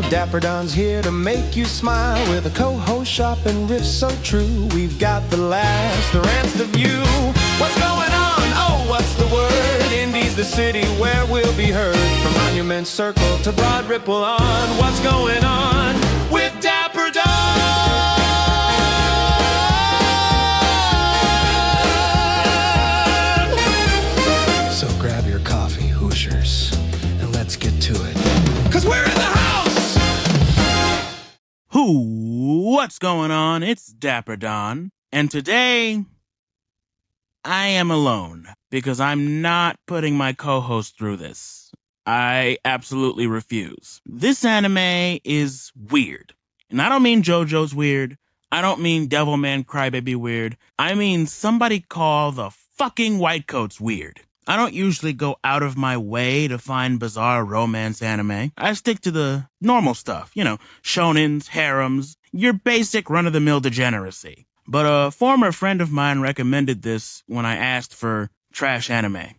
Dapper Don's here to make you smile with a co-host shopping riff so true. We've got the laughs, the rants, the view. What's going on? Oh, what's the word? Indy's the city where we'll be heard. From Monument Circle to Broad Ripple on. What's going on with Dapper Don? So grab your coffee, Hoosiers, and let's get to it. 'Cause we're in the house! What's going on? It's Dapper Don, and today I am alone because I'm not putting my co-host through this. I absolutely refuse. This anime is weird, and I don't mean JoJo's weird. I don't mean Devilman Crybaby weird. I mean somebody call the fucking Whitecoats weird. I don't usually go out of my way to find bizarre romance anime. I stick to the normal stuff, shonens, harems, your basic run-of-the-mill degeneracy. But a former friend of mine recommended this when I asked for trash anime.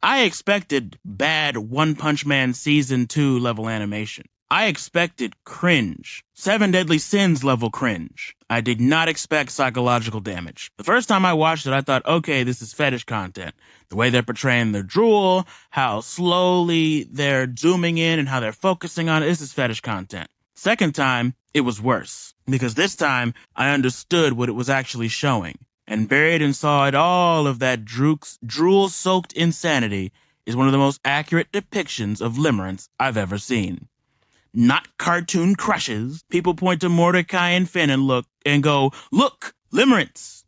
I expected bad One Punch Man Season 2 level animation. I expected cringe. 7 Deadly Sins level cringe. I did not expect psychological damage. The first time I watched it, I thought, okay, this is fetish content. The way they're portraying their drool, how slowly they're zooming in and how they're focusing on it, this is fetish content. Second time, it was worse. Because this time, I understood what it was actually showing. And buried inside all of that drool-soaked insanity is one of the most accurate depictions of Limerence I've ever seen. Not cartoon crushes. People point to Mordecai and Finn and go, look, Limerence.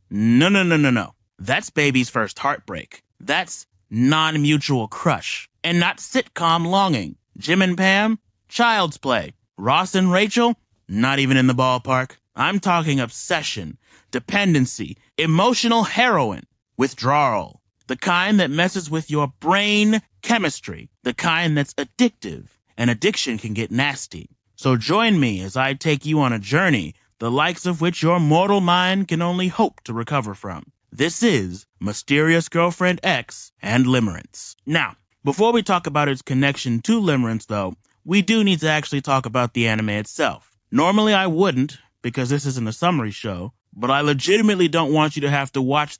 No. That's baby's first heartbreak. That's non-mutual crush. And not sitcom longing. Jim and Pam, child's play. Ross and Rachel, not even in the ballpark. I'm talking obsession, dependency, emotional heroin, withdrawal. The kind that messes with your brain chemistry. The kind that's addictive. And addiction can get nasty. So join me as I take you on a journey, the likes of which your mortal mind can only hope to recover from. This is Mysterious Girlfriend X and Limerence. Now, before we talk about its connection to Limerence, though, we do need to actually talk about the anime itself. Normally I wouldn't, because this isn't a summary show, but I legitimately don't want you to have to watch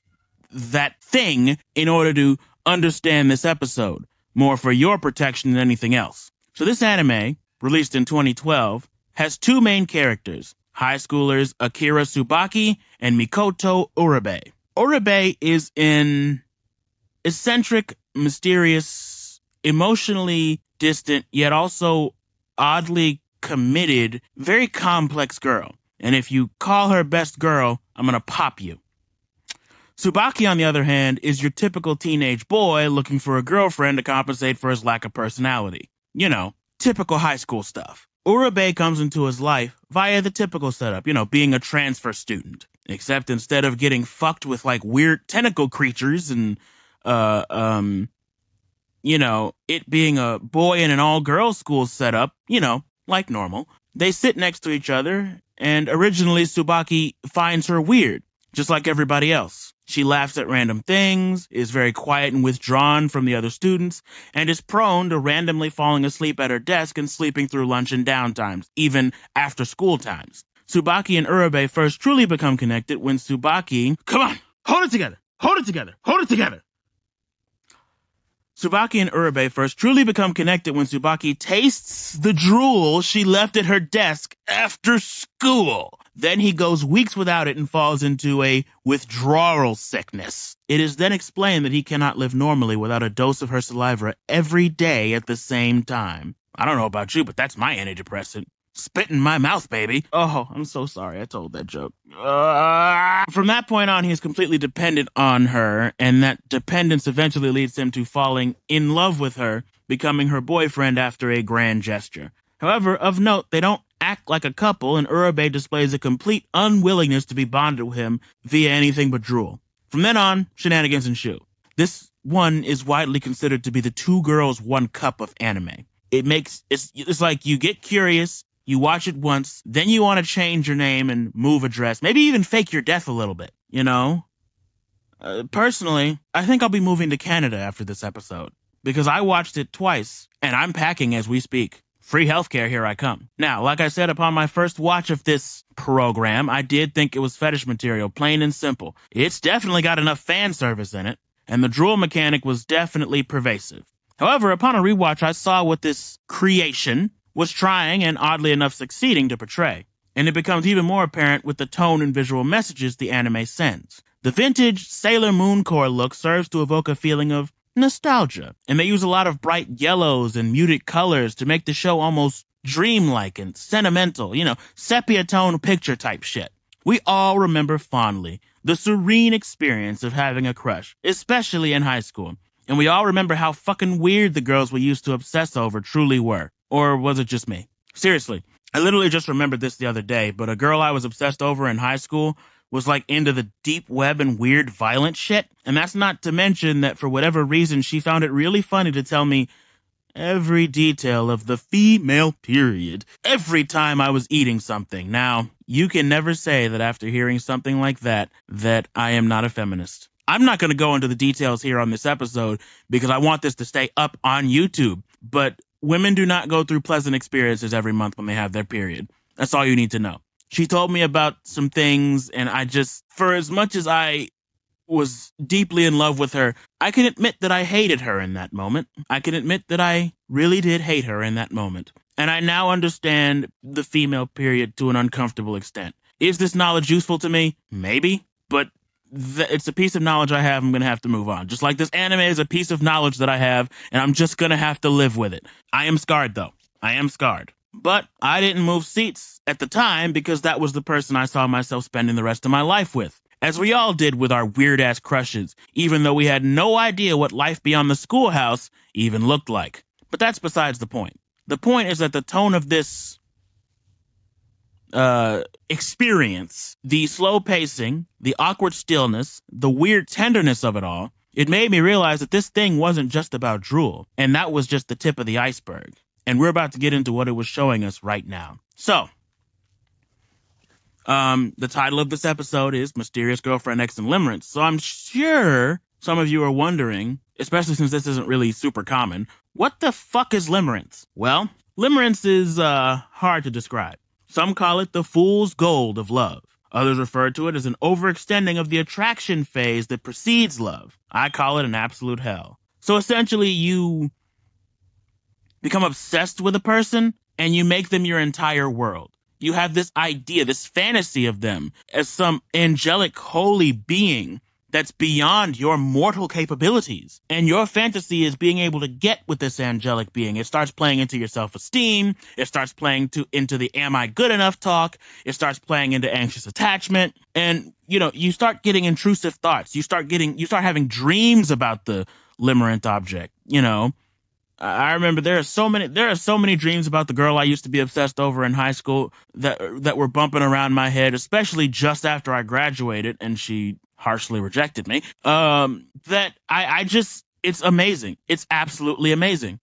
that thing in order to understand this episode, more for your protection than anything else. So this anime, released in 2012, has two main characters, high schoolers Akira Tsubaki and Mikoto Urabe. Urabe is an eccentric, mysterious, emotionally distant, yet also oddly committed, very complex girl. And if you call her best girl, I'm gonna pop you. Tsubaki, on the other hand, is your typical teenage boy looking for a girlfriend to compensate for his lack of personality. Typical high school stuff. Urabe comes into his life via the typical setup, being a transfer student. Except instead of getting fucked with like weird tentacle creatures and, it being a boy in an all-girls school setup, like normal, they sit next to each other, and originally Tsubaki finds her weird, just like everybody else. She laughs at random things, is very quiet and withdrawn from the other students, and is prone to randomly falling asleep at her desk and sleeping through lunch and downtimes, even after school times. Tsubaki and Urabe first truly become connected when Tsubaki... Come on! Hold it together! Tsubaki and Urabe first truly become connected when Tsubaki tastes the drool she left at her desk after school. Then he goes weeks without it and falls into a withdrawal sickness. It is then explained that he cannot live normally without a dose of her saliva every day at the same time. I don't know about you, but that's my antidepressant. Spit in my mouth, baby. Oh, I'm so sorry I told that joke. From that point on, he is completely dependent on her, and that dependence eventually leads him to falling in love with her, becoming her boyfriend after a grand gesture. However, of note, they don't act like a couple, and Urabe displays a complete unwillingness to be bonded with him via anything but drool. From then on, shenanigans ensue. This one is widely considered to be the two girls, one cup of anime. It's like you get curious, you watch it once, then you want to change your name and move address, maybe even fake your death a little bit, Personally, I think I'll be moving to Canada after this episode, because I watched it twice, and I'm packing as we speak. Free healthcare, here I come. Now, like I said, upon my first watch of this program, I did think it was fetish material, plain and simple. It's definitely got enough fan service in it, and the drool mechanic was definitely pervasive. However, upon a rewatch, I saw what this creation was trying and oddly enough succeeding to portray. And it becomes even more apparent with the tone and visual messages the anime sends. The vintage Sailor Moon Core look serves to evoke a feeling of nostalgia, and they use a lot of bright yellows and muted colors to make the show almost dreamlike and sentimental, sepia tone picture type shit. We all remember fondly the serene experience of having a crush, especially in high school. And we all remember how fucking weird the girls we used to obsess over truly were. Or was it just me? Seriously, I literally just remembered this the other day, but a girl I was obsessed over in high school was like into the deep web and weird violent shit. And that's not to mention that for whatever reason, she found it really funny to tell me every detail of the female period every time I was eating something. Now, you can never say that after hearing something like that I am not a feminist. I'm not going to go into the details here on this episode because I want this to stay up on YouTube. But women do not go through pleasant experiences every month when they have their period. That's all you need to know. She told me about some things, and for as much as I was deeply in love with her, I can admit that I hated her in that moment. I can admit that I really did hate her in that moment. And I now understand the female period to an uncomfortable extent. Is this knowledge useful to me? Maybe. But it's a piece of knowledge I have. I'm going to have to move on. Just like this anime is a piece of knowledge that I have, and I'm just going to have to live with it. I am scarred, though. I am scarred. But I didn't move seats at the time because that was the person I saw myself spending the rest of my life with. As we all did with our weird-ass crushes, even though we had no idea what life beyond the schoolhouse even looked like. But that's besides the point. The point is that the tone of this experience, the slow pacing, the awkward stillness, the weird tenderness of it all, it made me realize that this thing wasn't just about drool, and that was just the tip of the iceberg. And we're about to get into what it was showing us right now. So, the title of this episode is Mysterious Girlfriend X and Limerence. So I'm sure some of you are wondering, especially since this isn't really super common, what the fuck is Limerence? Well, Limerence is hard to describe. Some call it the fool's gold of love. Others refer to it as an overextending of the attraction phase that precedes love. I call it an absolute hell. So essentially, you become obsessed with a person and you make them your entire world. You have this idea, this fantasy of them as some angelic, holy being that's beyond your mortal capabilities. And your fantasy is being able to get with this angelic being. It starts playing into your self-esteem. It starts playing into the am I good enough talk. It starts playing into anxious attachment. And, you start getting intrusive thoughts. You start having dreams about the limerent object, I remember there are so many dreams about the girl I used to be obsessed over in high school that were bumping around my head, especially just after I graduated and she harshly rejected me. That it's amazing. It's absolutely amazing.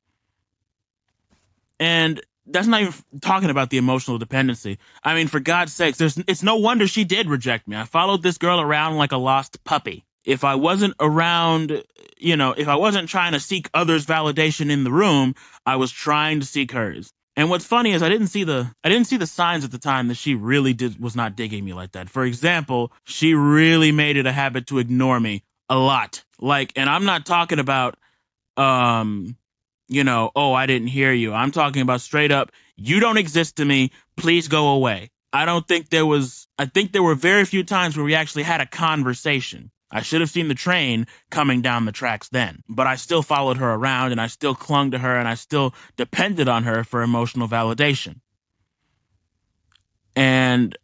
And that's not even talking about the emotional dependency. I mean, for God's sakes, it's no wonder she did reject me. I followed this girl around like a lost puppy. If I wasn't around, if I wasn't trying to seek others' validation in the room, I was trying to seek hers. And what's funny is I didn't see the signs at the time that she really was not digging me like that. For example, she really made it a habit to ignore me a lot. And I'm not talking about, oh, I didn't hear you. I'm talking about straight up, you don't exist to me. Please go away. I think there were very few times where we actually had a conversation. I should have seen the train coming down the tracks then, but I still followed her around and I still clung to her and I still depended on her for emotional validation. And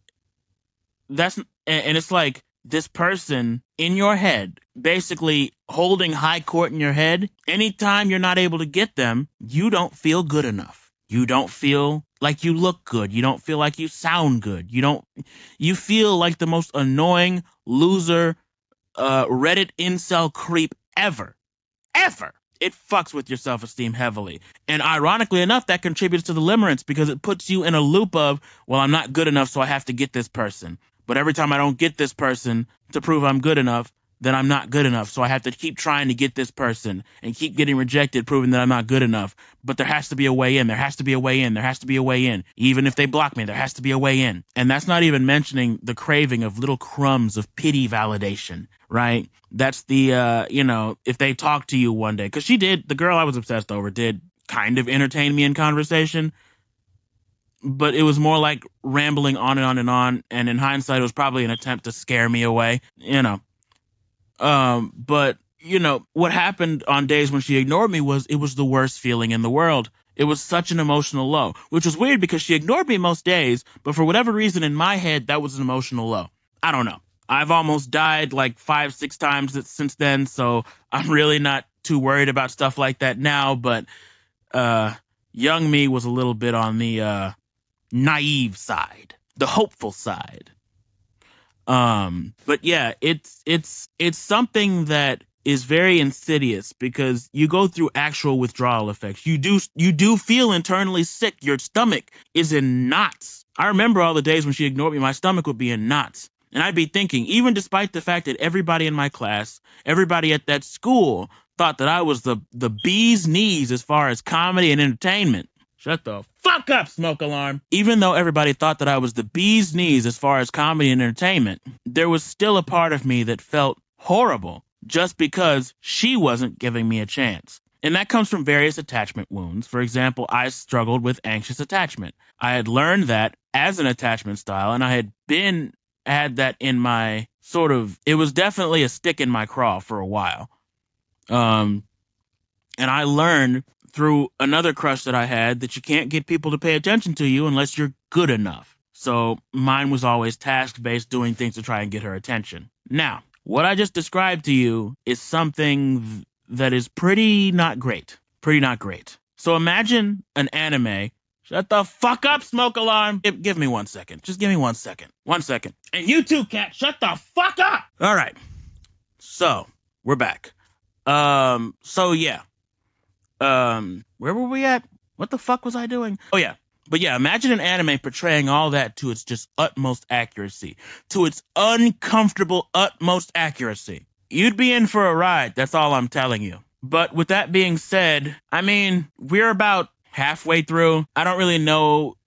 it's like this person in your head, basically holding high court in your head. Anytime you're not able to get them, you don't feel good enough. You don't feel like you look good. You don't feel like you sound good. You feel like the most annoying loser, Reddit incel creep ever. It fucks with your self-esteem heavily. And ironically enough, that contributes to the limerence because it puts you in a loop of, well, I'm not good enough, so I have to get this person. But every time I don't get this person to prove I'm good enough, that I'm not good enough. So I have to keep trying to get this person and keep getting rejected, proving that I'm not good enough. But there has to be a way in. There has to be a way in. There has to be a way in. Even if they block me, there has to be a way in. And that's not even mentioning the craving of little crumbs of pity validation, right? That's the, if they talk to you one day. Because the girl I was obsessed over did kind of entertain me in conversation. But it was more like rambling on and on and on. And in hindsight, it was probably an attempt to scare me away, But, what happened on days when she ignored me was it was the worst feeling in the world. It was such an emotional low, which was weird because she ignored me most days. But for whatever reason in my head, that was an emotional low. I don't know. I've almost died like 5-6 times since then. So I'm really not too worried about stuff like that now. But young me was a little bit on the naive side, the hopeful side. But yeah, it's something that is very insidious because you go through actual withdrawal effects. You do feel internally sick. Your stomach is in knots. I remember all the days when she ignored me, my stomach would be in knots. And I'd be thinking, even despite the fact that everybody in my class, everybody at that school thought that I was the bee's knees as far as comedy and entertainment. Shut the fuck up, smoke alarm. Even though everybody thought that I was the bee's knees as far as comedy and entertainment, there was still a part of me that felt horrible just because she wasn't giving me a chance. And that comes from various attachment wounds. For example, I struggled with anxious attachment. I had learned that as an attachment style, and I had that in my it was definitely a stick in my craw for a while. And I learned through another crush that I had that you can't get people to pay attention to you unless you're good enough. So mine was always task-based, doing things to try and get her attention. Now, what I just described to you is something that is pretty not great. Pretty not great. So imagine an anime. Shut the fuck up, smoke alarm. Give me 1 second. Just give me 1 second. 1 second. And you too, cat. Shut the fuck up. All right. So, we're back. Where were we at? What the fuck was I doing? Oh, yeah. But yeah, imagine an anime portraying all that to its just utmost accuracy. To its uncomfortable utmost accuracy. You'd be in for a ride, that's all I'm telling you. But with that being said, we're about halfway through. I don't really know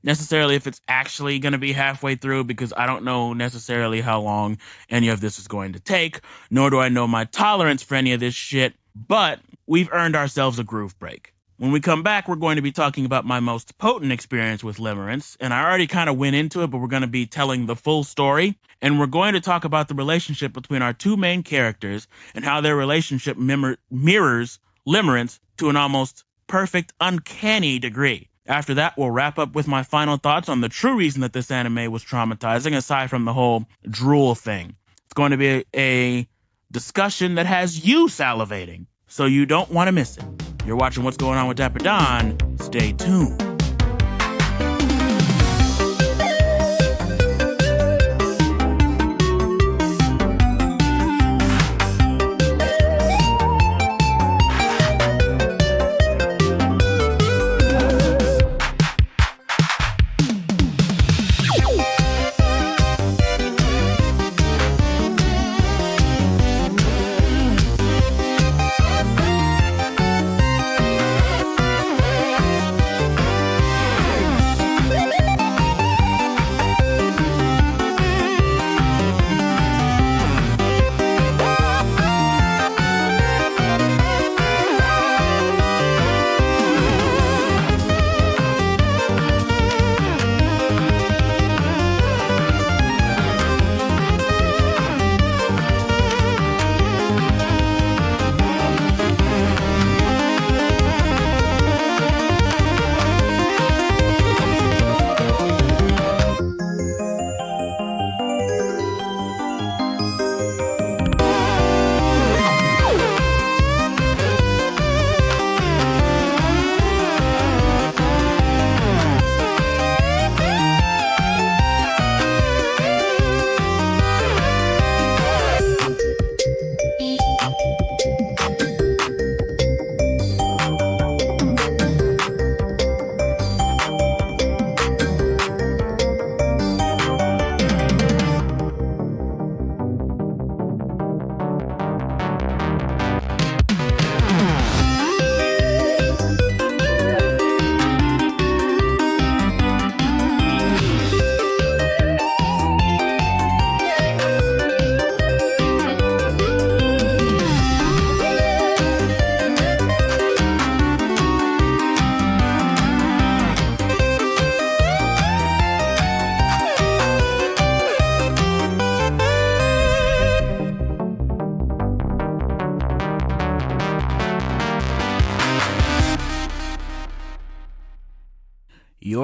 necessarily if it's actually going to be halfway through because I don't know necessarily how long any of this is going to take, nor do I know my tolerance for any of this shit. But we've earned ourselves a groove break. When we come back, we're going to be talking about my most potent experience with Limerence, and I already kind of went into it, but we're going to be telling the full story, and we're going to talk about the relationship between our two main characters and how their relationship mirrors Limerence to an almost perfect, uncanny degree. After that, we'll wrap up with my final thoughts on the true reason that this anime was traumatizing, aside from the whole drool thing. It's going to be a discussion that has you salivating, so you don't want to miss it. You're watching What's Going On with Dapper Don. Stay tuned.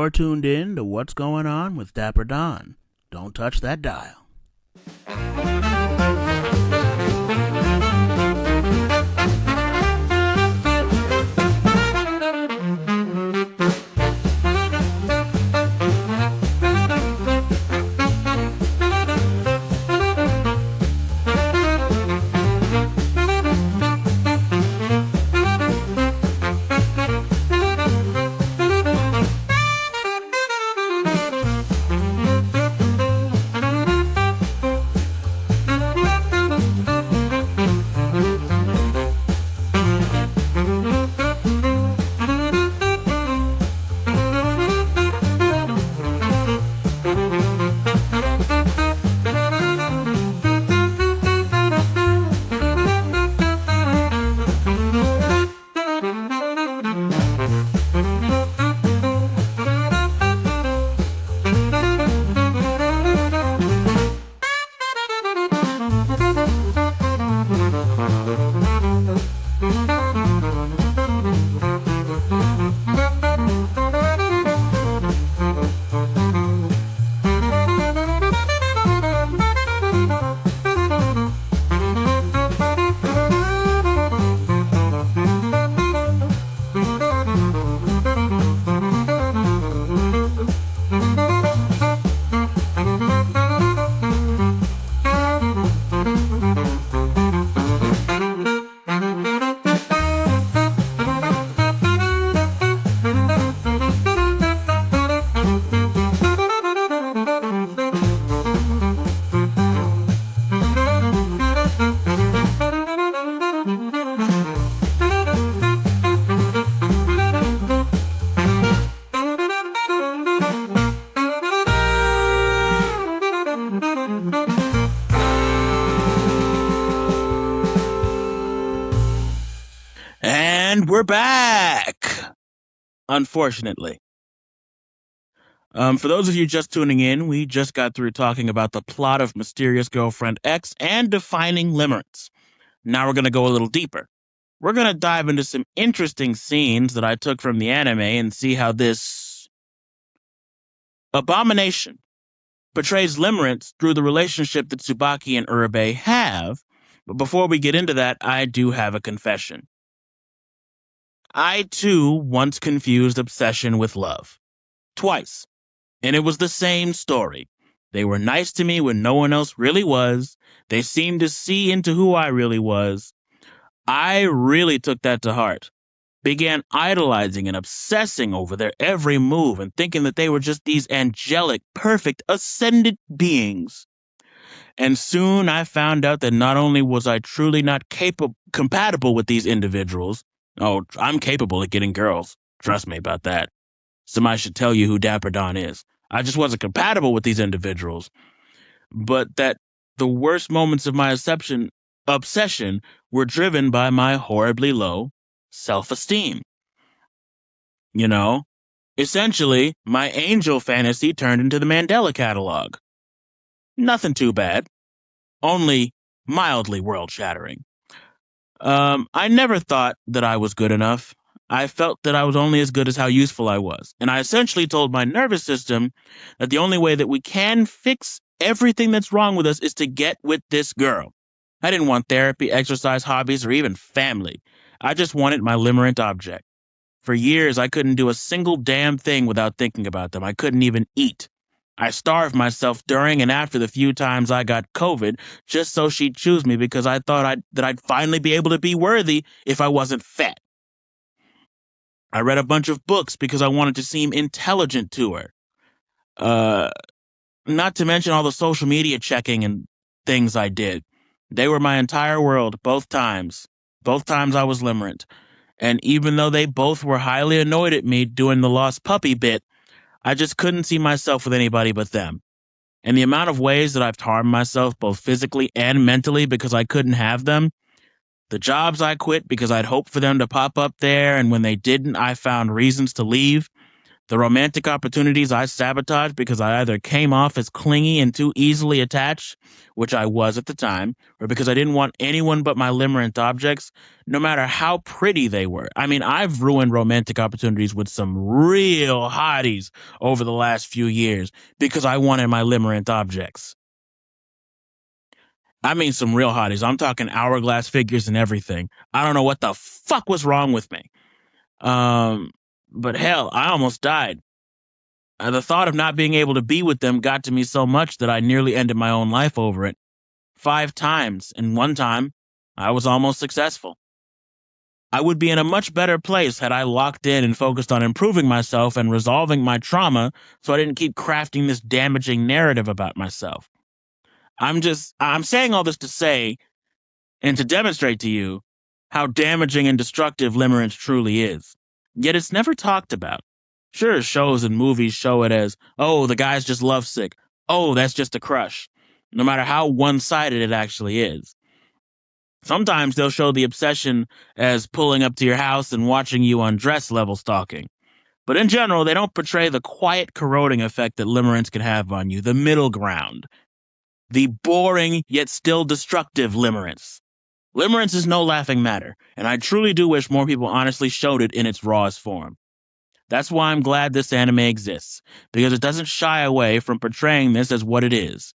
You're tuned in to What's Going On with Dapper Don. Don't touch that dial. And we're back, unfortunately. For those of you just tuning in, we just got through talking about the plot of Mysterious Girlfriend X and defining Limerence. Now we're going to go a little deeper. We're going to dive into some interesting scenes that I took from the anime and see how this abomination portrays Limerence through the relationship that Tsubaki and Uribe have. But before we get into that, I do have a confession. I, too, once confused obsession with love. Twice. And it was the same story. They were nice to me when no one else really was. They seemed to see into who I really was. I really took that to heart. Began idolizing and obsessing over their every move and thinking that they were just these angelic, perfect, ascended beings. And soon I found out that not only was I truly not compatible with these individuals, I'm capable of getting girls. Trust me about that. Somebody should tell you who Dapper Don is. I just wasn't compatible with these individuals. But that the worst moments of my obsession were driven by my horribly low self-esteem. You know? Essentially, my angel fantasy turned into the Mandela catalog. Nothing too bad. Only mildly world-shattering. I never thought that I was good enough. I felt that I was only as good as how useful I was. And I essentially told my nervous system that the only way that we can fix everything that's wrong with us is to get with this girl. I didn't want therapy, exercise, hobbies, or even family. I just wanted my limerent object. For years, I couldn't do a single damn thing without thinking about them. I couldn't even eat. I starved myself during and after the few times I got COVID just so she'd choose me because I thought that I'd finally be able to be worthy if I wasn't fat. I read a bunch of books because I wanted to seem intelligent to her. Not to mention all the social media checking and things I did. They were my entire world, both times. Both times I was limerent. And even though they both were highly annoyed at me doing the lost puppy bit, I just couldn't see myself with anybody but them. And the amount of ways that I've harmed myself both physically and mentally because I couldn't have them, the jobs I quit because I'd hoped for them to pop up there, and when they didn't, I found reasons to leave. The romantic opportunities I sabotaged because I either came off as clingy and too easily attached, which I was at the time, or because I didn't want anyone but my limerent objects, no matter how pretty they were. I mean, I've ruined romantic opportunities with some real hotties over the last few years because I wanted my limerent objects. I mean, some real hotties. I'm talking hourglass figures and everything. I don't know what the fuck was wrong with me. Um, but hell, I almost died. The thought of not being able to be with them got to me so much that I nearly ended my own life over it. 5 times, and one time, I was almost successful. I would be in a much better place had I locked in and focused on improving myself and resolving my trauma so I didn't keep crafting this damaging narrative about myself. I'm saying all this to say and to demonstrate to you how damaging and destructive limerence truly is. Yet it's never talked about. Sure, shows and movies show it as, oh, the guy's just lovesick. Oh, that's just a crush. No matter how one-sided it actually is. Sometimes they'll show the obsession as pulling up to your house and watching you undress level stalking. But in general, they don't portray the quiet corroding effect that limerence can have on you, the middle ground. The boring yet still destructive limerence. Limerence is no laughing matter, and I truly do wish more people honestly showed it in its rawest form. That's why I'm glad this anime exists, because it doesn't shy away from portraying this as what it is.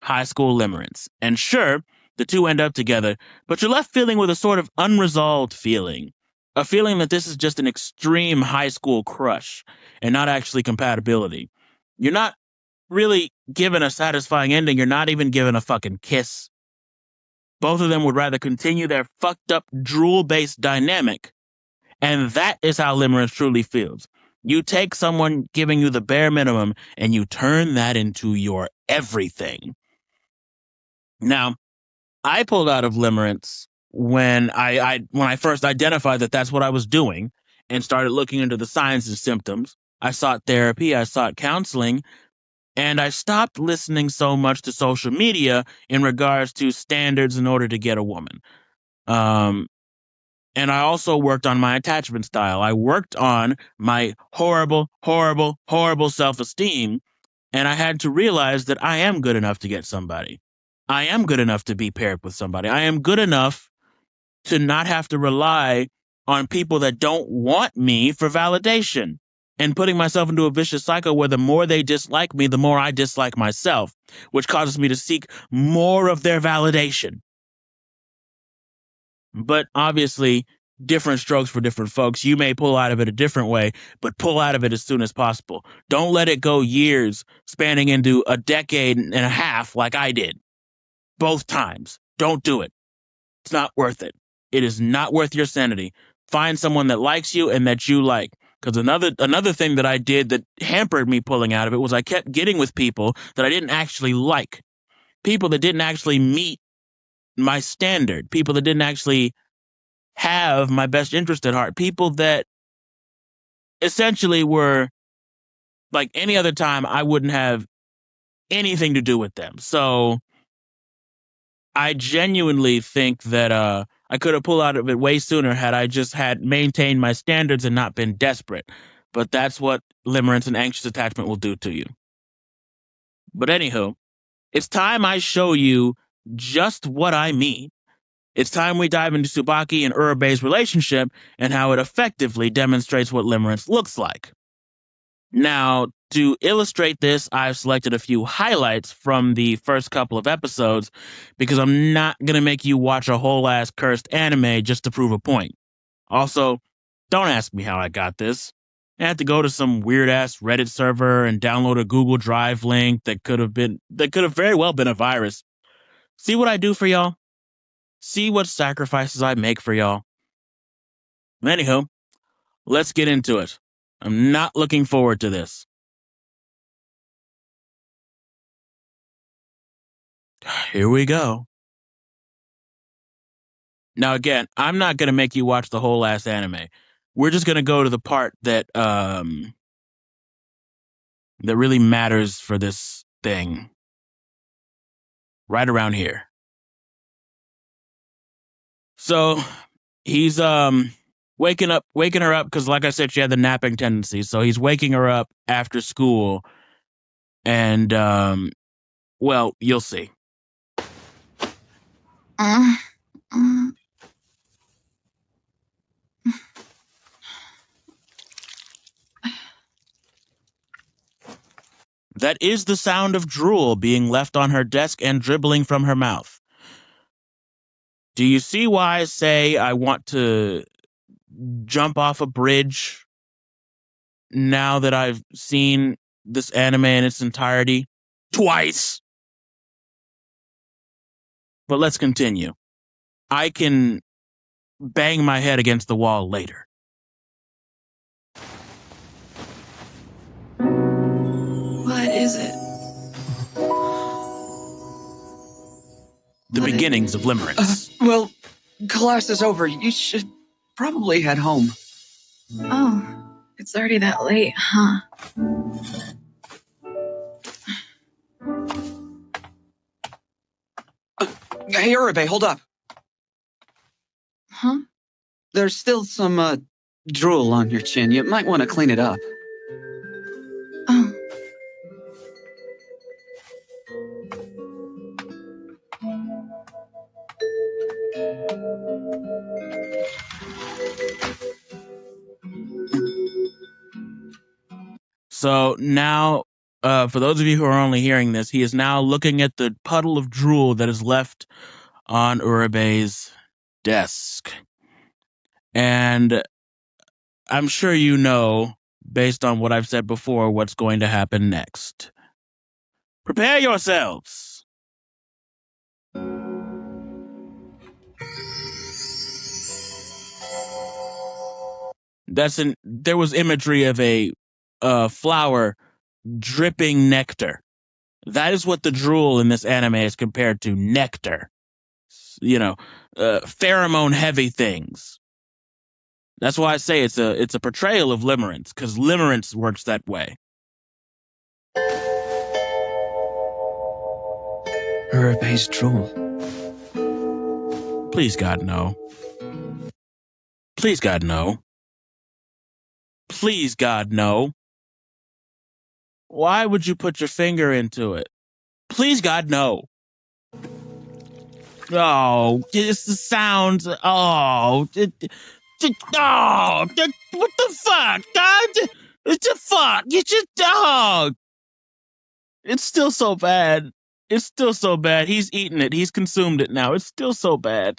High school limerence. And sure, the two end up together, but you're left feeling with a sort of unresolved feeling. A feeling that this is just an extreme high school crush, and not actually compatibility. You're not really given a satisfying ending, you're not even given a fucking kiss. Both of them would rather continue their fucked up drool-based dynamic. And that is how limerence truly feels. You take someone giving you the bare minimum and you turn that into your everything. Now, I pulled out of limerence when I first identified that that's what I was doing and started looking into the signs and symptoms. I sought therapy, I sought counseling, and I stopped listening so much to social media in regards to standards in order to get a woman. And I also worked on my attachment style. I worked on my horrible, horrible, horrible self-esteem. And I had to realize that I am good enough to get somebody. I am good enough to be paired with somebody. I am good enough to not have to rely on people that don't want me for validation. And putting myself into a vicious cycle where the more they dislike me, the more I dislike myself, which causes me to seek more of their validation. But obviously, different strokes for different folks. You may pull out of it a different way, but pull out of it as soon as possible. Don't let it go years, spanning into a decade and a half like I did. Both times. Don't do it. It's not worth it. It is not worth your sanity. Find someone that likes you and that you like. Because another thing that I did that hampered me pulling out of it was I kept getting with people that I didn't actually like. People that didn't actually meet my standard. People that didn't actually have my best interest at heart. People that essentially were like any other time, I wouldn't have anything to do with them. So I genuinely think that I could have pulled out of it way sooner had I just had maintained my standards and not been desperate. But that's what limerence and anxious attachment will do to you. But anywho, it's time I show you just what I mean. It's time we dive into Tsubaki and Urabe's relationship and how it effectively demonstrates what limerence looks like. Now, to illustrate this, I've selected a few highlights from the first couple of episodes because I'm not going to make you watch a whole ass cursed anime just to prove a point. Also, don't ask me how I got this. I had to go to some weird ass Reddit server and download a Google Drive link that could have very well been a virus. See what I do for y'all? See what sacrifices I make for y'all? Anywho, let's get into it. I'm not looking forward to this. Here we go. Now, again, I'm not going to make you watch the whole ass anime. We're just going to go to the part that that really matters for this thing. Right around here. So, he's waking her up because, like I said, she had the napping tendency. So he's waking her up after school, and well, you'll see. That is the sound of drool being left on her desk and dribbling from her mouth. Do you see why I say I want to jump off a bridge now that I've seen this anime in its entirety? Twice! But let's continue. I can bang my head against the wall later. What is it? The beginnings of Limerence. Well, class is over. You should probably head home. Oh, it's already that late, huh? Hey, Uribe, hold up. Huh? There's still some drool on your chin. You might want to clean it up. Oh. So now, for those of you who are only hearing this, he is now looking at the puddle of drool that is left on Uribe's desk. And I'm sure you know, based on what I've said before, what's going to happen next. Prepare yourselves. There was imagery of a flower dripping nectar. That is what the drool in this anime is compared to, nectar. Pheromone heavy things. That's why I say it's a portrayal of Limerence, because Limerence works that way. Uribe's drool. Please, God, no. Please, God, no. Please, God, no. Why would you put your finger into it? Please, God, no. Oh, this sounds. Oh, what the fuck, God? It's a fuck. You just. Oh. It's still so bad. It's still so bad. He's eaten it. He's consumed it now. It's still so bad.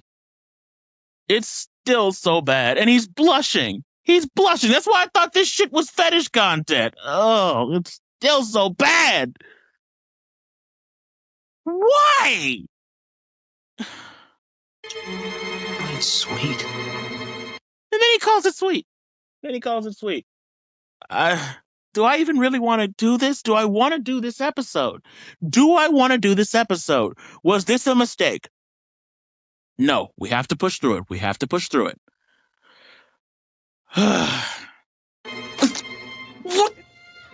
It's still so bad. And he's blushing. He's blushing. That's why I thought this shit was fetish content. Oh, it's still so bad. Why? It's sweet. And then he calls it sweet. Do I even really want to do this? Do I want to do this episode? Was this a mistake? No, we have to push through it.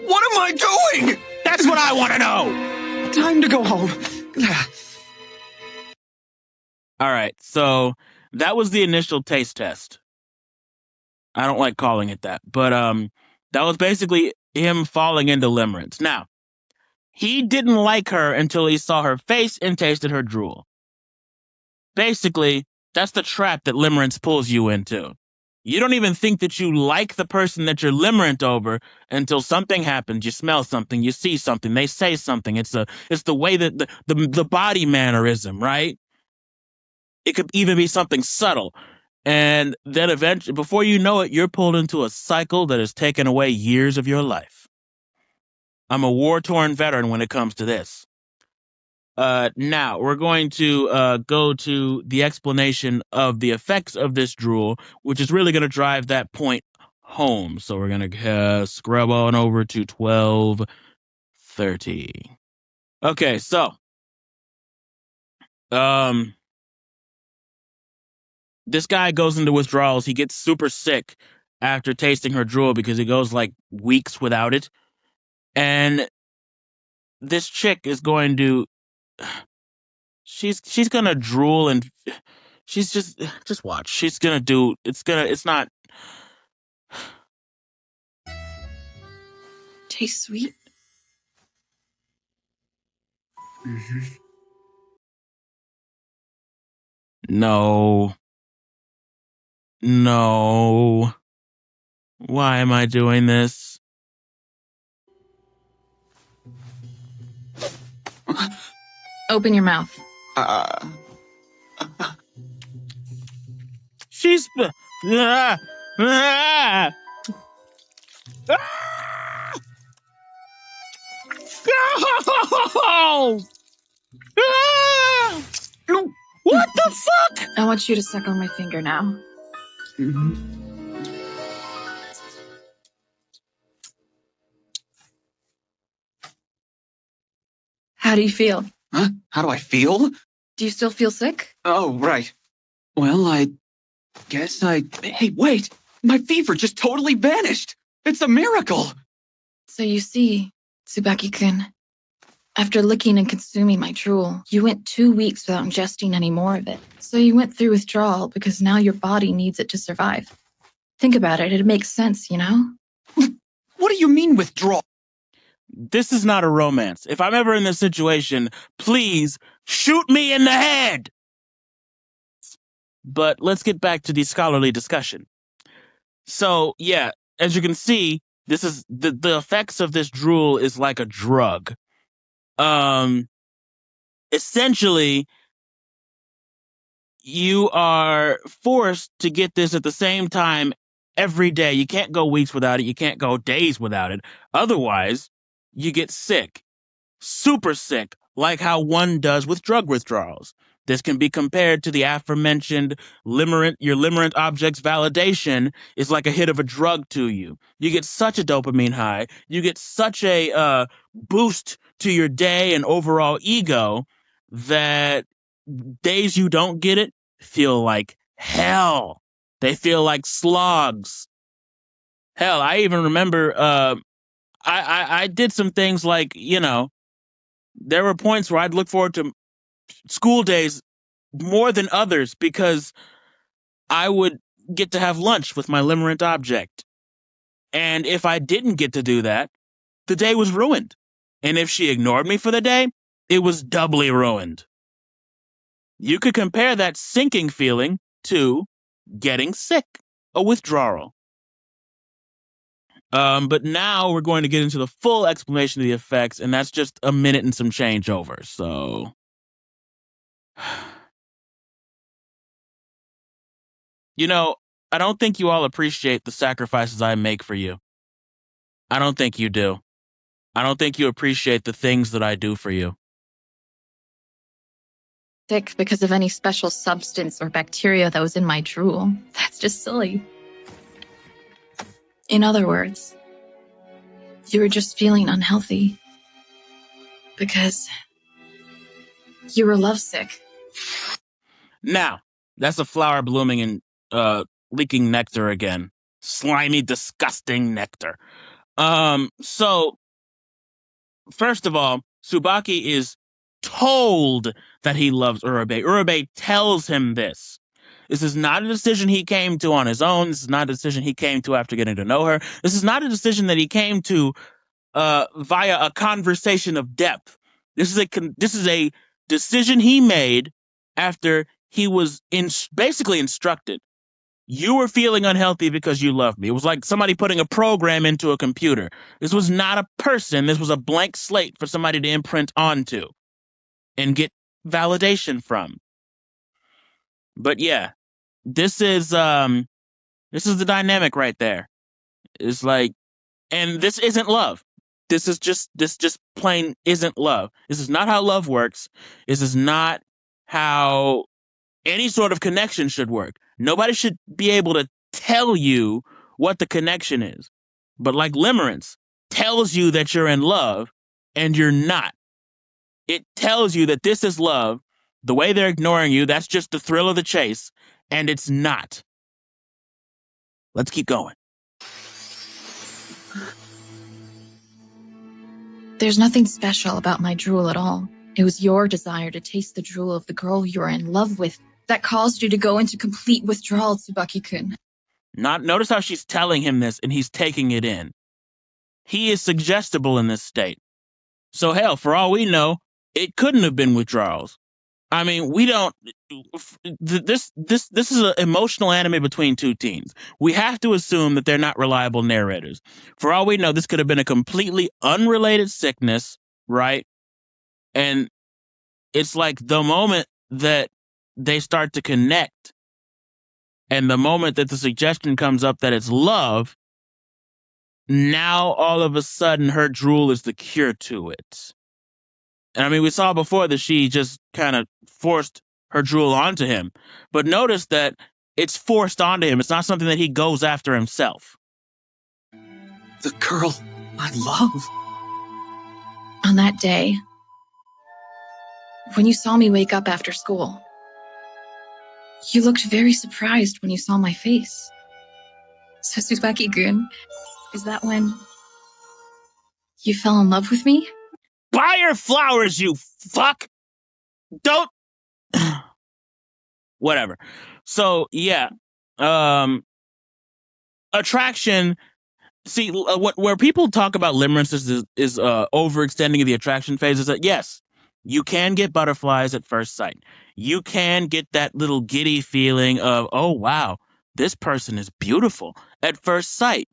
What am I doing? That's what I want to know. Time to go home. All right, so that was the initial taste test. I don't like calling it that, but that was basically him falling into Limerence. Now, he didn't like her until he saw her face and tasted her drool. Basically, that's the trap that Limerence pulls you into. You don't even think that you like the person that you're limerent over until something happens. You smell something, you see something, they say something. It's the way that the body mannerism, right? It could even be something subtle. And then eventually, before you know it, you're pulled into a cycle that has taken away years of your life. I'm a war-torn veteran when it comes to this. Now, we're going to go to the explanation of the effects of this drool, which is really going to drive that point home. So we're going to scrub on over to 12:30. Okay, so this guy goes into withdrawals. He gets super sick after tasting her drool because he goes like weeks without it. And this chick is going to she's going to drool and She's just watch. She's gonna do. It's not. Tastes sweet. Mm-hmm. No. No. Why am I doing this? Open your mouth. She's. Ah, ah, ah, oh, ah, what the fuck? I want you to suck on my finger now. Mm-hmm. How do you feel? Huh? How do I feel? Do you still feel sick? Oh, right. Well, I guess Hey, wait! My fever just totally vanished! It's a miracle! So you see, Tsubaki-kun, after licking and consuming my drool, you went 2 weeks without ingesting any more of it. So you went through withdrawal because now your body needs it to survive. Think about it. It makes sense, you know? What do you mean withdraw? This is not a romance. If I'm ever in this situation, please shoot me in the head. But let's get back to the scholarly discussion. So, yeah, as you can see, this is the effects of this drool is like a drug. Essentially, you are forced to get this at the same time every day. You can't go weeks without it. You can't go days without it. Otherwise, you get sick. Super sick, like how one does with drug withdrawals. This can be compared to the aforementioned your limerent object's validation is like a hit of a drug to you. You get such a dopamine high, you get such a boost to your day and overall ego that days you don't get it feel like hell. They feel like slogs. Hell, I even remember I did some things like, there were points where I'd look forward to school days more than others because I would get to have lunch with my limerent object. And if I didn't get to do that, the day was ruined. And if she ignored me for the day, it was doubly ruined. You could compare that sinking feeling to getting sick, a withdrawal. But now we're going to get into the full explanation of the effects, and that's just a minute and some change over. So I don't think you all appreciate the sacrifices I make for you. I don't think you do. I don't think you appreciate the things that I do for you. Sick because of any special substance or bacteria that was in my drool. That's just silly. In other words, you were just feeling unhealthy because you were lovesick. Now, that's a flower blooming and leaking nectar again. Slimy, disgusting nectar. So, first of all, Tsubaki is told that he loves Urabe. Urabe tells him this. This is not a decision he came to on his own. This is not a decision he came to after getting to know her. This is not a decision that he came to via a conversation of depth. This is a decision he made after he was basically instructed. You were feeling unhealthy because you loved me. It was like somebody putting a program into a computer. This was not a person. This was a blank slate for somebody to imprint onto and get validation from. But yeah, this is the dynamic right there. It's like, and this isn't love. This just plain isn't love. This is not how love works. This is not how any sort of connection should work. Nobody should be able to tell you what the connection is. But like Limerence tells you that you're in love and you're not. It tells you that this is love. The way they're ignoring you, that's just the thrill of the chase, and it's not. Let's keep going. There's nothing special about my drool at all. It was your desire to taste the drool of the girl you were in love with that caused you to go into complete withdrawal, Tsubaki-kun. Notice how she's telling him this and he's taking it in. He is suggestible in this state. So hell, for all we know, it couldn't have been withdrawals. I mean, we don't. This is an emotional anime between two teens. We have to assume that they're not reliable narrators. For all we know, this could have been a completely unrelated sickness, right? And it's like the moment that they start to connect, and the moment that the suggestion comes up that it's love, now all of a sudden her drool is the cure to it. And I mean, we saw before that she just kind of forced her drool onto him. But notice that it's forced onto him. It's not something that he goes after himself. The girl I love. On that day, when you saw me wake up after school, you looked very surprised when you saw my face. So, Tsubaki-kun, is that when you fell in love with me? Buy her flowers, you fuck! Don't... Whatever. So, yeah. Attraction... See, where people talk about limerence is overextending of the attraction phase is that, yes, you can get butterflies at first sight. You can get that little giddy feeling of, oh, wow, this person is beautiful at first sight.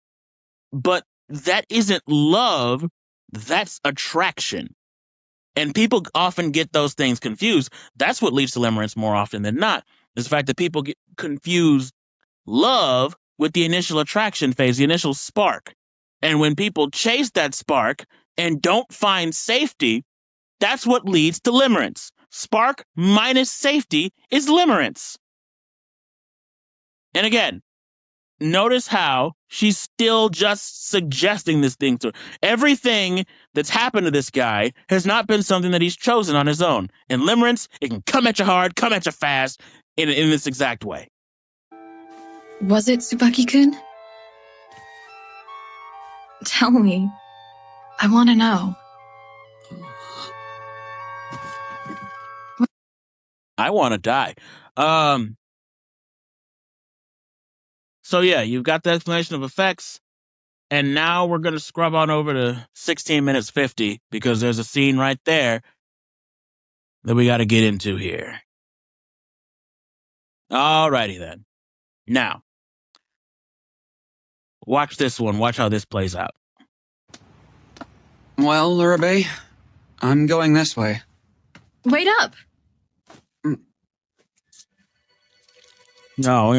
But that isn't love, that's attraction. And people often get those things confused. That's what leads to limerence more often than not, is the fact that people get confused love with the initial attraction phase, the initial spark. And when people chase that spark and don't find safety, that's what leads to limerence. Spark minus safety is limerence. And again, notice how she's still just suggesting this thing to her. Everything that's happened to this guy has not been something that he's chosen on his own. In limerence, it can come at you hard, come at you fast, in this exact way. Was it, Tsubaki-kun? Tell me. I want to know. I want to die. So yeah, you've got the explanation of effects, and now we're going to scrub on over to 16 minutes 50 because there's a scene right there that we got to get into here. Alrighty then. Now, watch this one. Watch how this plays out. Well, Urabe, I'm going this way. Wait up. No.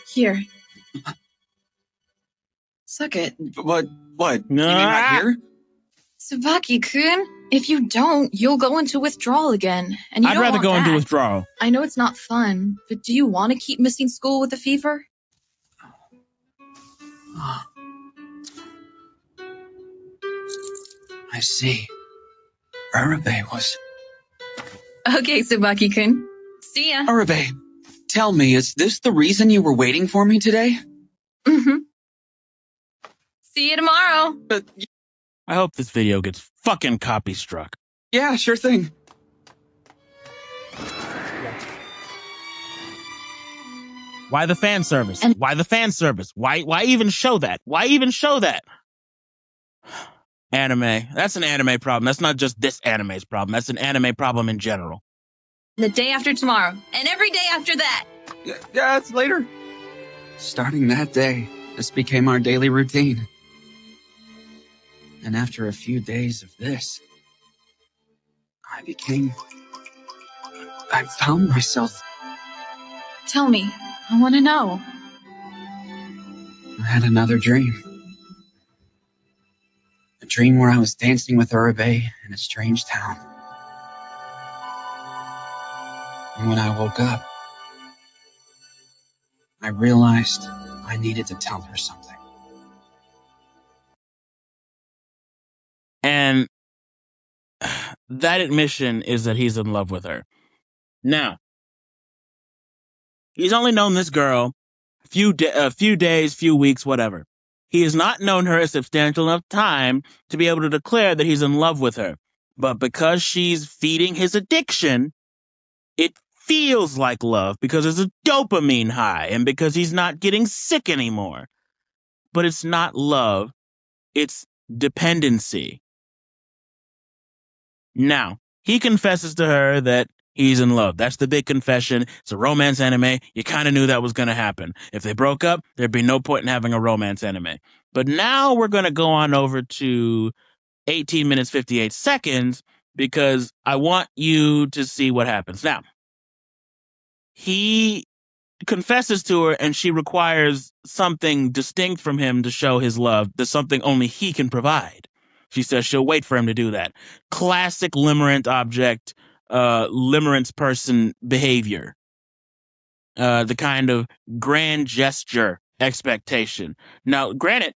Here. Suck it. What? You mean right here? Tsubaki-kun, if you don't, you'll go into withdrawal again. And you I'd don't rather want go into that. withdrawal. I know it's not fun, but do you want to keep missing school with a fever? I see. Urabe was... Okay, Tsubaki-kun. See ya. Urabe, tell me, is this the reason you were waiting for me today? Mm-hmm. See you tomorrow. I hope this video gets fucking copy struck. Yeah, sure thing. Why the fan service? And- Why the fan service? Why even show that? Why even show that? Anime. That's an anime problem. That's not just this anime's problem. That's an anime problem in general. The day after tomorrow, and every day after that. Yeah, it's later. Starting that day, this became our daily routine. And after a few days of this, I found myself. Tell me. I want to know. I had another dream. A dream where I was dancing with Urabe in a strange town. And when I woke up, I realized I needed to tell her something. And that admission is that he's in love with her. Now, he's only known this girl a few days, few weeks, whatever. He has not known her a substantial enough time to be able to declare that he's in love with her. But because she's feeding his addiction, it feels like love because it's a dopamine high and because he's not getting sick anymore. But it's not love. It's dependency. Now, he confesses to her that he's in love. That's the big confession. It's a romance anime. You kind of knew that was going to happen. If they broke up, there'd be no point in having a romance anime. But now we're going to go on over to 18 minutes, 58 seconds because I want you to see what happens. Now, he confesses to her and she requires something distinct from him to show his love. There's something only he can provide. She says she'll wait for him to do that. Classic limerent object, limerence person behavior. The kind of grand gesture expectation. Now, granted,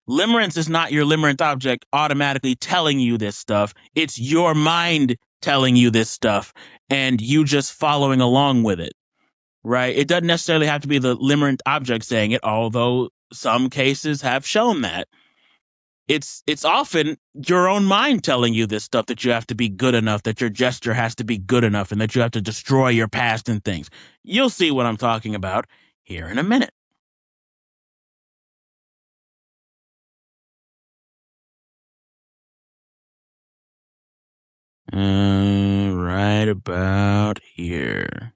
limerence is not your limerent object automatically telling you this stuff. It's your mind telling you this stuff and you just following along with it. Right? It doesn't necessarily have to be the limerent object saying it, although some cases have shown that. It's often your own mind telling you this stuff, that you have to be good enough, that your gesture has to be good enough, and that you have to destroy your past and things. You'll see what I'm talking about here in a minute. Right about here.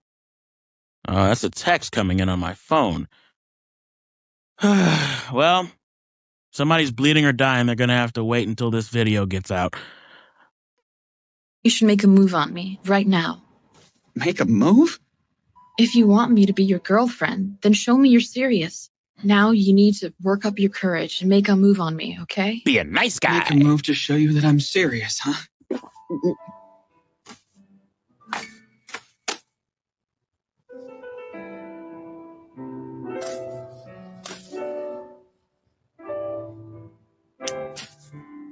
Oh, that's a text coming in on my phone. Well, somebody's bleeding or dying. They're going to have to wait until this video gets out. You should make a move on me, right now. Make a move? If you want me to be your girlfriend, then show me you're serious. Now you need to work up your courage and make a move on me, okay? Be a nice guy. Make a move to show you that I'm serious, huh?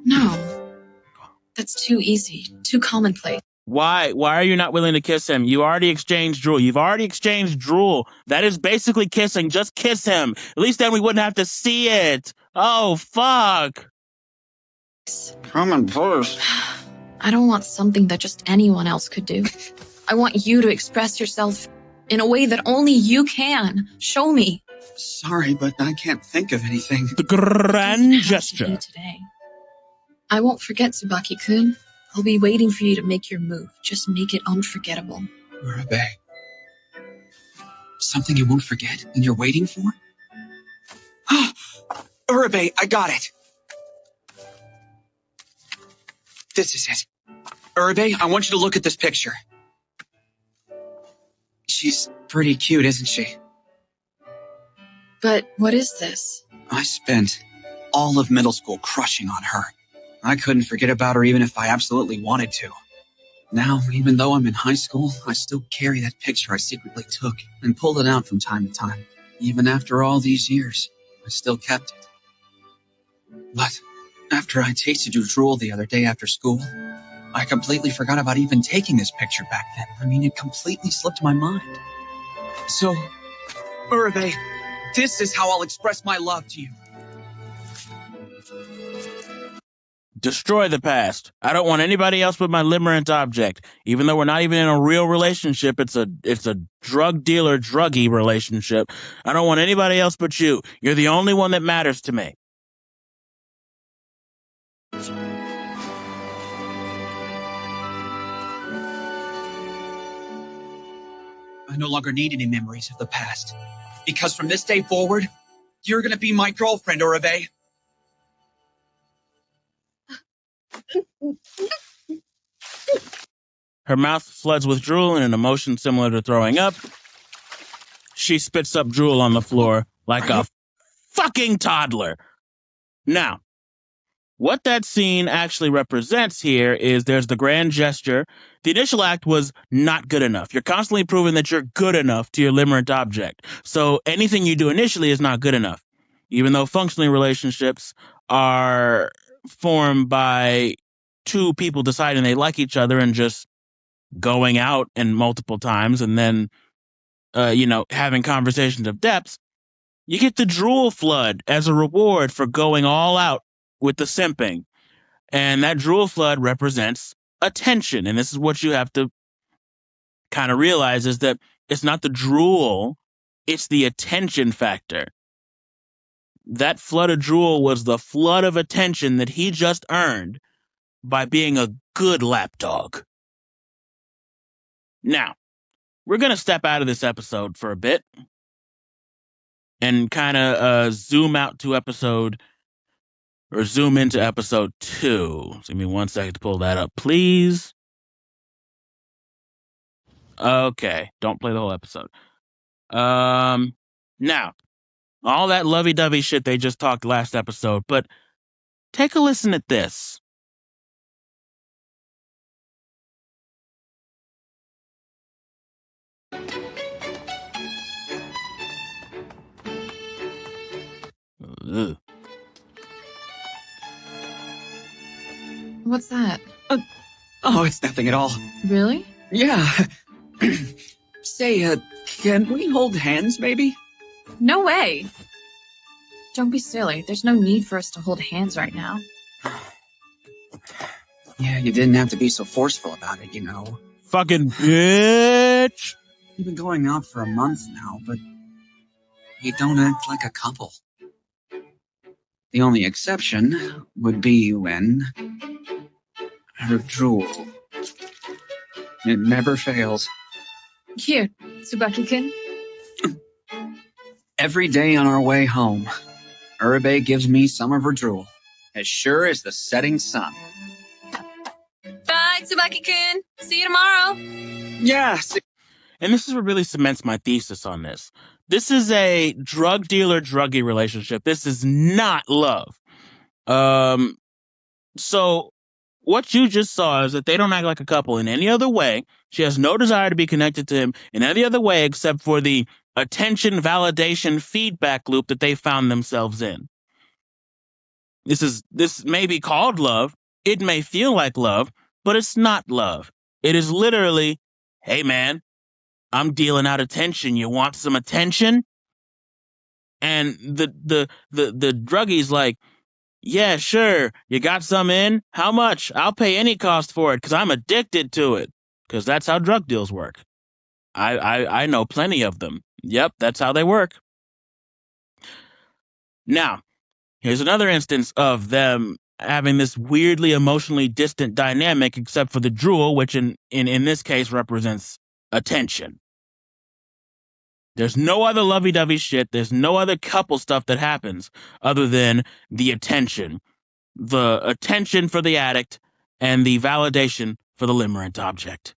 No. That's too easy, too commonplace. Why are you not willing to kiss him? You already exchanged drool. You've already exchanged drool. That is basically kissing. Just kiss him. At least then we wouldn't have to see it. Oh, fuck. Commonplace. I don't want something that just anyone else could do. I want you to express yourself in a way that only you can. Show me. Sorry, but I can't think of anything. The grand gesture. Today. I won't forget, Tsubaki-kun. I'll be waiting for you to make your move. Just make it unforgettable. Urabe. Something you won't forget and you're waiting for? Urabe, I got it. This is it. Urabe, I want you to look at this picture. She's pretty cute, isn't she? But what is this? I spent all of middle school crushing on her. I couldn't forget about her even if I absolutely wanted to. Now, even though I'm in high school, I still carry that picture I secretly took and pulled it out from time to time. Even after all these years, I still kept it. But after I tasted your drool the other day after school, I completely forgot about even taking this picture back then. I mean, it completely slipped my mind. So, Urabe, this is how I'll express my love to you. Destroy the past. I don't want anybody else but my limerent object. Even though we're not even in a real relationship, it's a drug dealer, druggy relationship. I don't want anybody else but you. You're the only one that matters to me. I no longer need any memories of the past. Because from this day forward, you're gonna be my girlfriend, Urabe. Her mouth floods with drool in an emotion similar to throwing up. She spits up drool on the floor like a fucking toddler. Now, what that scene actually represents here is there's the grand gesture. The initial act was not good enough. You're constantly proving that you're good enough to your limerent object. So anything you do initially is not good enough. Even though functionally relationships are formed by two people deciding they like each other and just going out and multiple times and then, having conversations of depths, you get the drool flood as a reward for going all out with the simping. And that drool flood represents attention. And this is what you have to kind of realize, is that it's not the drool, it's the attention factor. That flood of drool was the flood of attention that he just earned by being a good lapdog. Now, we're going to step out of this episode for a bit and kind of zoom into episode 2. So give me 1 second to pull that up, please. Okay, don't play the whole episode. Now, all that lovey-dovey shit they just talked last episode, but take a listen at this. Ugh. What's that? Oh, it's nothing at all. Really? Yeah. Say, can we hold hands, maybe? No way. Don't be silly. There's no need for us to hold hands right now. Yeah, you didn't have to be so forceful about it, you know. Fucking bitch! We've been going out for a month now, but you don't act like a couple. The only exception would be when her drool. It never fails. Here, Tsubaki-kun. Every day on our way home, Uribe gives me some of her drool, as sure as the setting sun. Bye, Tsubaki-kun. See you tomorrow. Yeah. And this is what really cements my thesis on this. This is a drug dealer-druggie relationship. This is not love. So what you just saw is that they don't act like a couple in any other way. She has no desire to be connected to him in any other way except for the attention, validation, feedback loop that they found themselves in. This may be called love. It may feel like love, but it's not love. It is literally, hey man, I'm dealing out attention. You want some attention? And the druggie's like, yeah, sure. You got some in? How much? I'll pay any cost for it because I'm addicted to it. Because that's how drug deals work. I know plenty of them. Yep, that's how they work. Now, here's another instance of them having this weirdly emotionally distant dynamic, except for the drool, which in this case represents attention. There's no other lovey-dovey shit. There's no other couple stuff that happens other than the attention. The attention for the addict and the validation for the limerent object.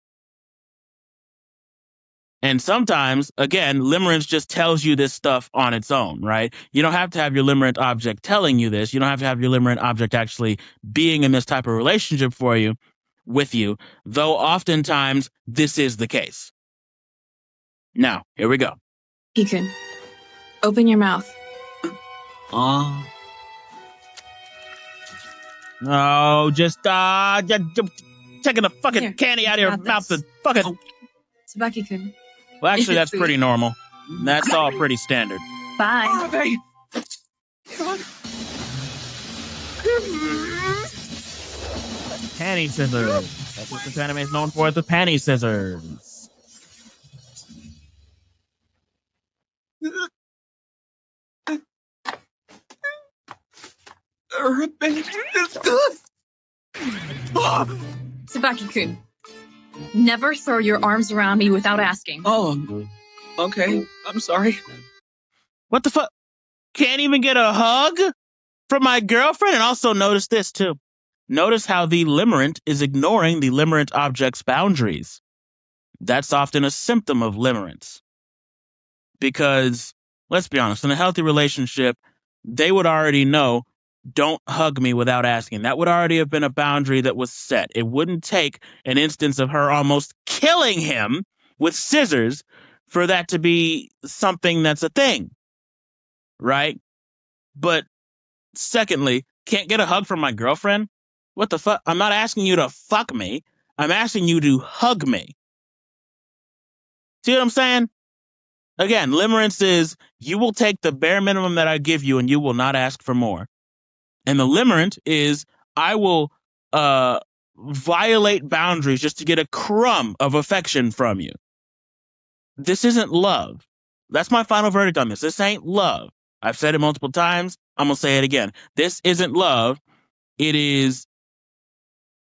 And sometimes, again, limerence just tells you this stuff on its own, right? You don't have to have your limerent object telling you this. You don't have to have your limerent object actually being in this type of relationship with you, though oftentimes this is the case. Now, here we go. Ikun, open your mouth. Oh, just taking the fucking Here, candy out of your got mouth. this. The fucking. Tsubaki-kun. Well, actually, that's Sweet. pretty normal. That's all pretty standard. Bye. Uribe! Panty scissors. That's what this anime is known for, the panty scissors. Tsubaki-kun. Never throw your arms around me without asking. Oh, okay. I'm sorry. What the fuck? Can't even get a hug from my girlfriend? And also notice this, too. Notice how the limerent is ignoring the limerent object's boundaries. That's often a symptom of limerence. Because, let's be honest, in a healthy relationship, they would already know, don't hug me without asking. That would already have been a boundary that was set. It wouldn't take an instance of her almost killing him with scissors for that to be something that's a thing. Right? But secondly, can't get a hug from my girlfriend? What the fuck? I'm not asking you to fuck me. I'm asking you to hug me. See what I'm saying? Again, limerence is you will take the bare minimum that I give you and you will not ask for more. And the limerent is I will violate boundaries just to get a crumb of affection from you. This isn't love. That's my final verdict on this. This ain't love. I've said it multiple times. I'm going to say it again. This isn't love. It is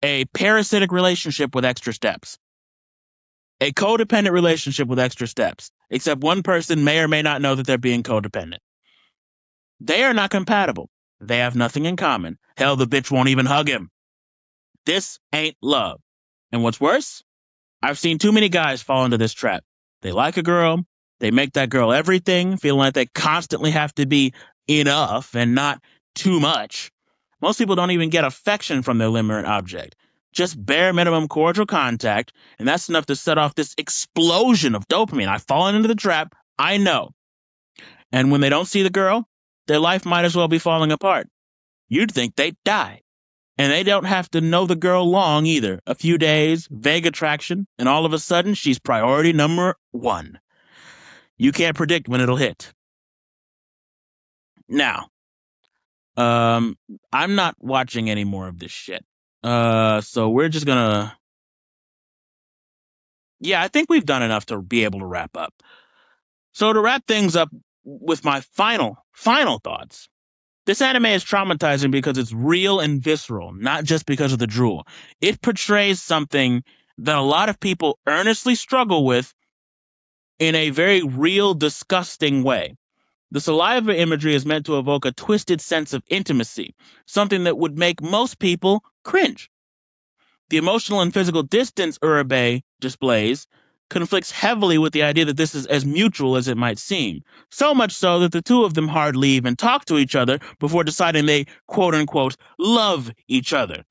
a parasitic relationship with extra steps. A codependent relationship with extra steps. Except one person may or may not know that they're being codependent. They are not compatible. They have nothing in common. Hell, the bitch won't even hug him. This ain't love. And what's worse, I've seen too many guys fall into this trap. They like a girl. They make that girl everything, feeling like they constantly have to be enough and not too much. Most people don't even get affection from their limerent object. Just bare minimum cordial contact, and that's enough to set off this explosion of dopamine. I've fallen into the trap. I know. And when they don't see the girl, their life might as well be falling apart. You'd think they'd die. And they don't have to know the girl long either. A few days, vague attraction, and all of a sudden, she's priority number 1. You can't predict when it'll hit. Now, I'm not watching any more of this shit. So we're just gonna... Yeah, I think we've done enough to be able to wrap up. So to wrap things up with my final thoughts, this anime is traumatizing because it's real and visceral, not just because of the drool. It portrays something that a lot of people earnestly struggle with in a very real, disgusting way. The saliva imagery is meant to evoke a twisted sense of intimacy, something that would make most people cringe. The emotional and physical distance Uribe displays conflicts heavily with the idea that this is as mutual as it might seem. So much so that the two of them hardly even talk to each other before deciding they, quote-unquote, love each other.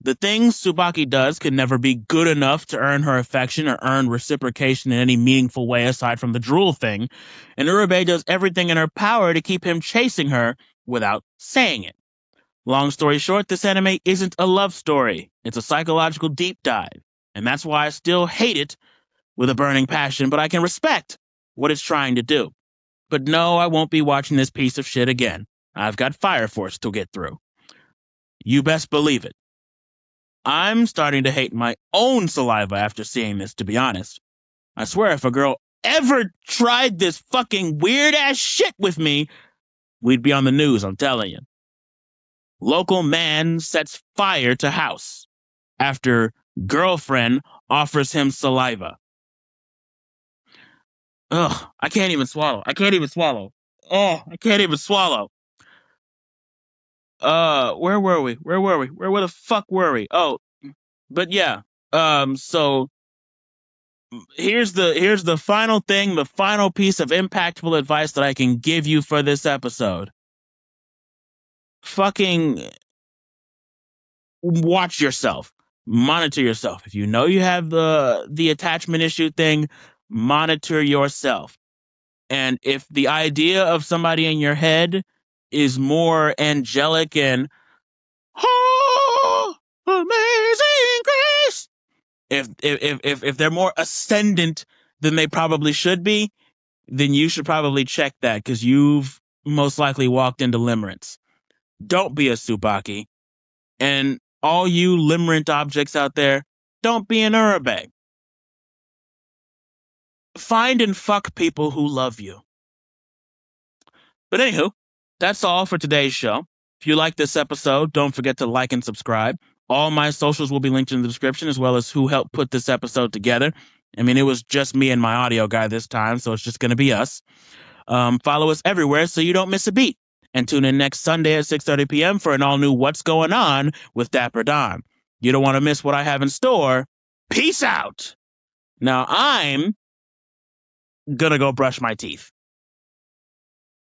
The things Tsubaki does could never be good enough to earn her affection or earn reciprocation in any meaningful way aside from the drool thing, and Uribe does everything in her power to keep him chasing her without saying it. Long story short, this anime isn't a love story. It's a psychological deep dive. And that's why I still hate it with a burning passion, but I can respect what it's trying to do. But no, I won't be watching this piece of shit again. I've got Fire Force to get through. You best believe it. I'm starting to hate my own saliva after seeing this, to be honest. I swear if a girl ever tried this fucking weird-ass shit with me, we'd be on the news, I'm telling you. Local man sets fire to house after girlfriend offers him saliva. Ugh, I can't even swallow. Oh, I can't even swallow. Where were we? Where the fuck were we? Oh, but yeah. So here's the final thing, the final piece of impactful advice that I can give you for this episode. Fucking watch yourself. Monitor yourself. If you know you have the attachment issue thing, monitor yourself. And if the idea of somebody in your head is more angelic and oh, amazing grace, if they're more ascendant than they probably should be, then you should probably check that because you've most likely walked into limerence. Don't be a Tsubaki. And all you limerent objects out there, don't be an Uribe. Find and fuck people who love you. But anywho, that's all for today's show. If you like this episode, don't forget to like and subscribe. All my socials will be linked in the description, as well as who helped put this episode together. I mean, it was just me and my audio guy this time, so it's just going to be us. Follow us everywhere so you don't miss a beat. And tune in next Sunday at 6:30 p.m. for an all-new What's Going On with Dapper Don. You don't want to miss what I have in store. Peace out! Now, I'm going to go brush my teeth.